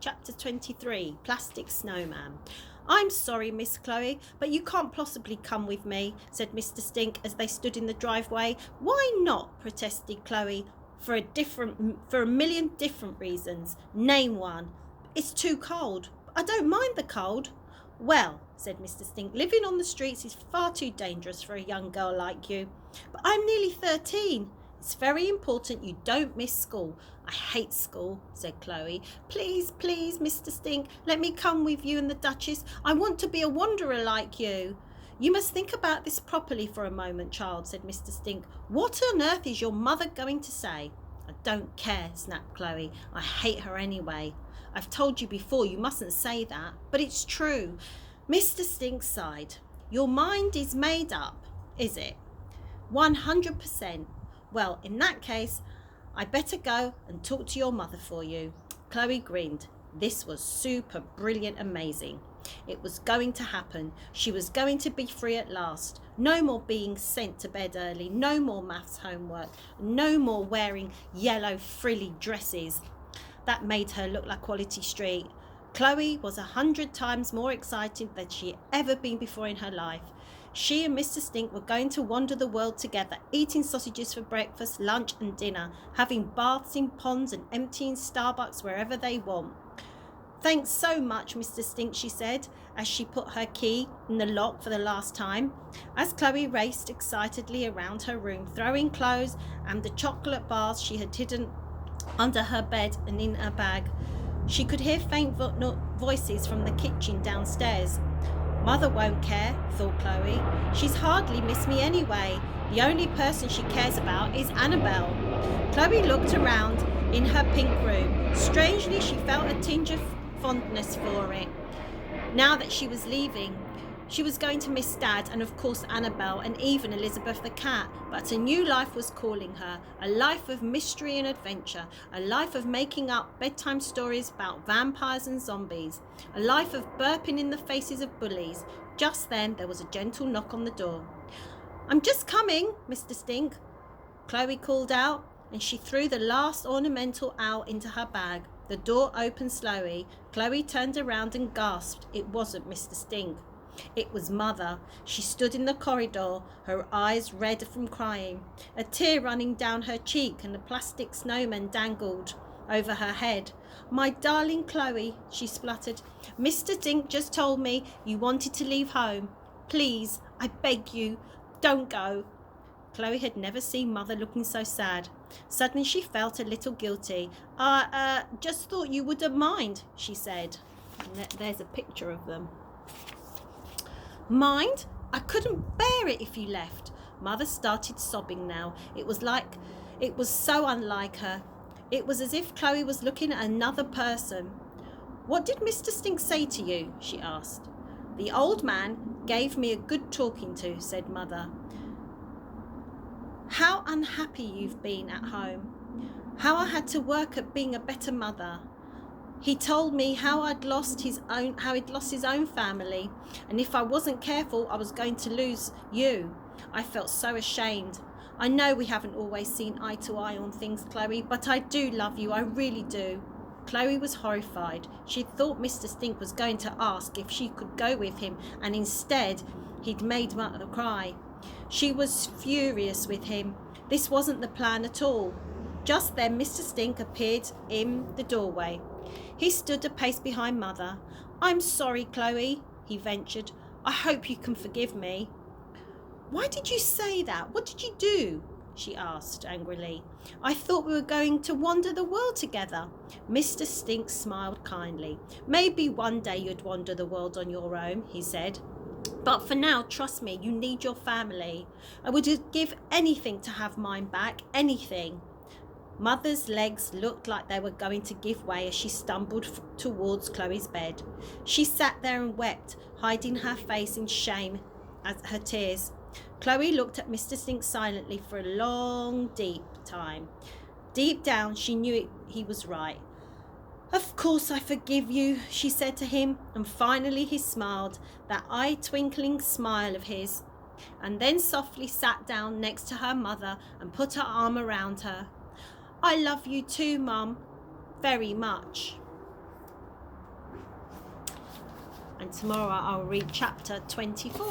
Chapter 23, Plastic Snowman. "I'm sorry, Miss Chloe, but you can't possibly come with me," said Mr. Stink as they stood in the driveway. "Why not?" protested Chloe. For a million different reasons. Name one." "It's too cold." "I don't mind the cold." "Well," said Mr. Stink, "living on the streets is far too dangerous for a young girl like you." "But I'm nearly 13. "It's very important you don't miss school." "I hate school," said Chloe. "Please, please, Mr. Stink, let me come with you and the Duchess. I want to be a wanderer like you." "You must think about this properly for a moment, child," said Mr. Stink. "What on earth is your mother going to say?" "I don't care," snapped Chloe. "I hate her anyway." "I've told you before you mustn't say that." "But it's true." Mr. Stink sighed. "Your mind is made up, is it?" 100%. "Well, in that case, I better go and talk to your mother for you." Chloe grinned. This was super brilliant, amazing. It was going to happen. She was going to be free at last. No more being sent to bed early. No more maths homework. No more wearing yellow frilly dresses. That made her look like Quality Street. Chloe was 100 times more excited than she had ever been before in her life. She and Mr. Stink were going to wander the world together, eating sausages for breakfast, lunch and dinner, having baths in ponds and emptying Starbucks wherever they want. "Thanks so much, Mr. Stink," she said, as she put her key in the lock for the last time. As Chloe raced excitedly around her room, throwing clothes and the chocolate bars she had hidden under her bed and in her bag, she could hear faint voices from the kitchen downstairs. "Mother won't care," thought Chloe. "She's hardly missed me anyway. The only person she cares about is Annabelle." Chloe looked around in her pink room. Strangely, she felt a tinge of fondness for it. Now that she was leaving, she was going to miss Dad and of course Annabelle and even Elizabeth the cat, but a new life was calling her, a life of mystery and adventure, a life of making up bedtime stories about vampires and zombies, a life of burping in the faces of bullies. Just then there was a gentle knock on the door. "I'm just coming, Mr. Stink," Chloe called out, and she threw the last ornamental owl into her bag. The door opened slowly. Chloe turned around and gasped. It wasn't Mr. Stink. It was Mother. She stood in the corridor, her eyes red from crying, a tear running down her cheek, and a plastic snowman dangled over her head. "My darling Chloe," she spluttered, "Mr. Stink just told me you wanted to leave home. Please, I beg you, don't go." Chloe had never seen Mother looking so sad. Suddenly she felt a little guilty. Just thought you wouldn't mind," she said. And there's a picture of them. "Mind? I couldn't bear it if you left." Mother started sobbing now. It was so unlike her. It was as if Chloe was looking at another person. "What did Mr. Stink say to you?" she asked. "The old man gave me a good talking to," said Mother. "How unhappy you've been at home. How I had to work at being a better mother. He told me how he'd lost his own family, and if I wasn't careful, I was going to lose you. I felt so ashamed. I know we haven't always seen eye to eye on things, Chloe, but I do love you. I really do." Chloe was horrified. She thought Mr. Stink was going to ask if she could go with him, and instead he'd made Mother cry. She was furious with him. This wasn't the plan at all. Just then Mr. Stink appeared in the doorway. He stood a pace behind Mother. "I'm sorry, Chloe," he ventured. "I hope you can forgive me." "Why did you say that? What did you do?" she asked angrily. "I thought we were going to wander the world together." Mr. Stink smiled kindly. "Maybe one day you'd wander the world on your own," he said. "But for now, trust me, you need your family. I would give anything to have mine back, anything." Mother's legs looked like they were going to give way as she stumbled towards Chloe's bed. She sat there and wept, hiding her face in shame at her tears. Chloe looked at Mr. Stink silently for a long, deep time. Deep down, she knew he was right. "Of course I forgive you," she said to him, and finally he smiled, that eye-twinkling smile of his, and then softly sat down next to her mother and put her arm around her. "I love you too, Mum, very much." and tomorrow I'll read chapter 24.